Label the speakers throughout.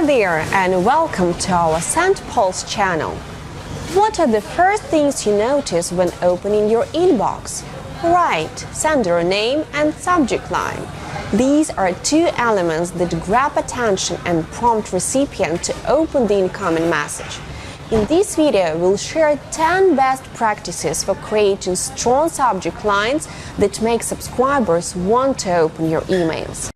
Speaker 1: there and welcome to our Send Pulse channel. What are the first things you notice when opening your inbox? Right, sender name and subject line. These are two elements that grab attention and prompt recipient to open the incoming message. In this video, we'll share 10 best practices for creating strong subject lines that make subscribers want to open your emails.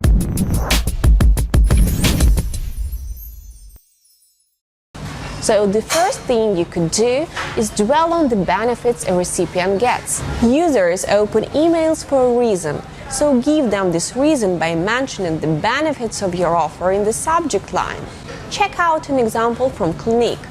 Speaker 1: So the first thing you could do is dwell on the benefits a recipient gets. Users open emails for a reason, so give them this reason by mentioning the benefits of your offer in the subject line. Check out an example from Clinique.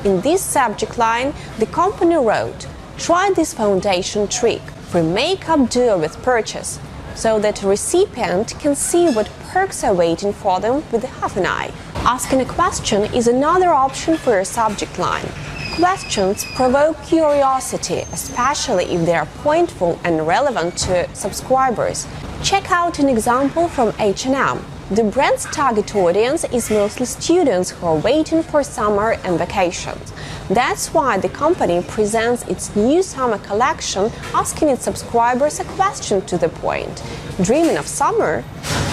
Speaker 1: In this subject line, the company wrote, "Try this foundation trick, free makeup duo with purchase," so that a recipient can see what perks are waiting for them with half an eye. Asking a question is another option for your subject line. Questions provoke curiosity, especially if they are pointful and relevant to subscribers. Check out an example from H&M. The brand's target audience is mostly students who are waiting for summer and vacations. That's why the company presents its new summer collection asking its subscribers a question to the point. Dreaming of summer?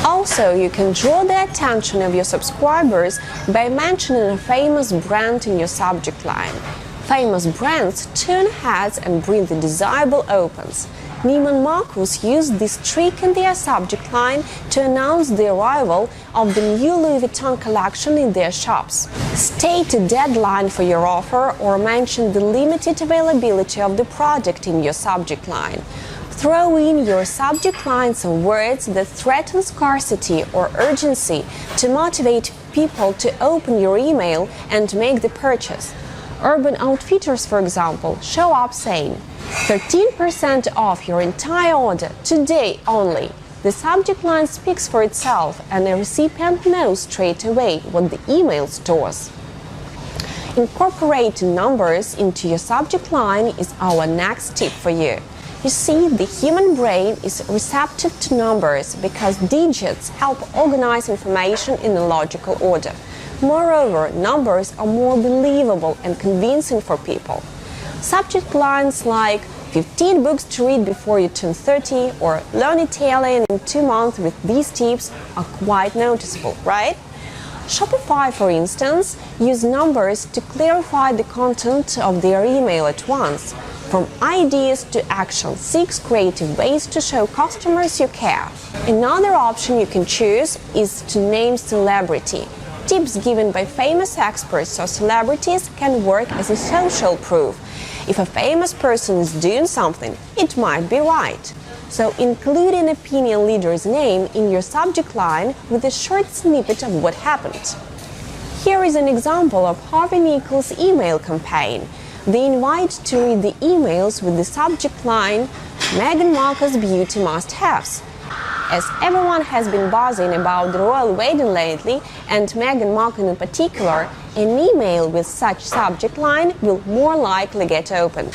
Speaker 1: Also, you can draw the attention of your subscribers by mentioning a famous brand in your subject line. Famous brands turn heads and bring the desirable opens. Neiman Marcus used this trick in their subject line to announce the arrival of the new Louis Vuitton collection in their shops. State a deadline for your offer or mention the limited availability of the product in your subject line. Throw in your subject line some words that threaten scarcity or urgency to motivate people to open your email and make the purchase. Urban Outfitters, for example, show up saying, 13% off your entire order today only. The subject line speaks for itself and the recipient knows straight away what the email stores. Incorporating numbers into your subject line is our next tip for you. You see, the human brain is receptive to numbers because digits help organize information in a logical order. Moreover, numbers are more believable and convincing for people. Subject lines like 15 books to read before you turn 30 or learn Italian in 2 months with these tips are quite noticeable, right? Shopify, for instance, use numbers to clarify the content of their email at once. From ideas to action, 6 creative ways to show customers you care. Another option you can choose is to name celebrity. Tips given by famous experts or celebrities can work as a social proof. If a famous person is doing something, it might be right. So include an opinion leader's name in your subject line with a short snippet of what happened. Here is an example of Harvey Nichols' email campaign. They invite to read the emails with the subject line, "Meghan Markle's beauty must-haves." As everyone has been buzzing about the royal wedding lately, and Meghan Markle in particular, an email with such subject line will more likely get opened.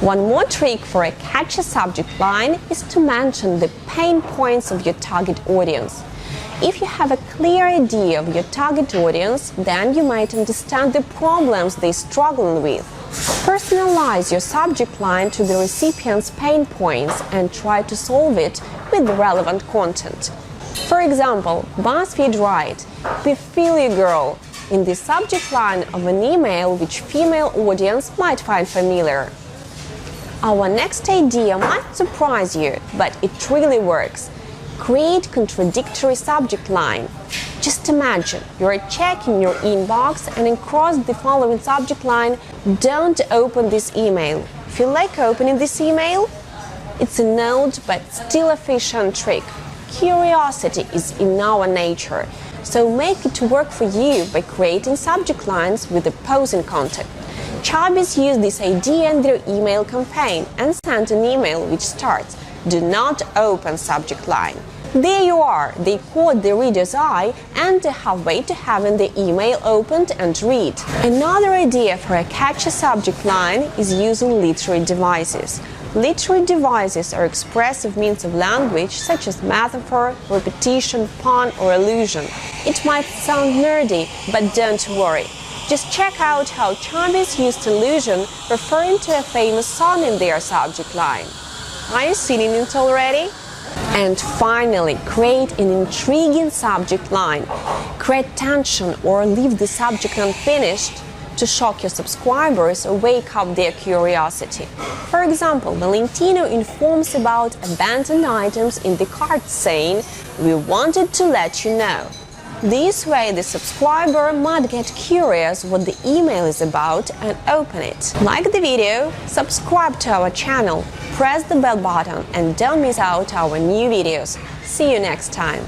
Speaker 1: One more trick for a catchy subject line is to mention the pain points of your target audience. If you have a clear idea of your target audience, then you might understand the problems they struggle with. Personalize your subject line to the recipient's pain points and try to solve it with relevant content. For example, BuzzFeed write, "We feel you, girl," in the subject line of an email which female audience might find familiar. Our next idea might surprise you, but it really works. Create contradictory subject line. Just imagine you're checking your inbox and across the following subject line, "Don't open this email." Feel like opening this email? It's an old but still efficient trick. Curiosity is in our nature, so make it work for you by creating subject lines with opposing content. Chubbies use this idea in their email campaign and send an email which starts, "Do not open subject line." There you are, they caught the reader's eye and are halfway to having the email opened and read. Another idea for a catchy subject line is using literary devices. Literary devices are expressive means of language such as metaphor, repetition, pun, or allusion. It might sound nerdy, but don't worry. Just check out how Chinese used allusion referring to a famous song in their subject line. Are you seeing it already? And finally, create an intriguing subject line. Create tension or leave the subject unfinished to shock your subscribers or wake up their curiosity. For example, Valentino informs about abandoned items in the cart saying, "We wanted to let you know." This way, the subscriber might get curious what the email is about and open it. Like the video, subscribe to our channel, press the bell button, and don't miss out our new videos. See you next time!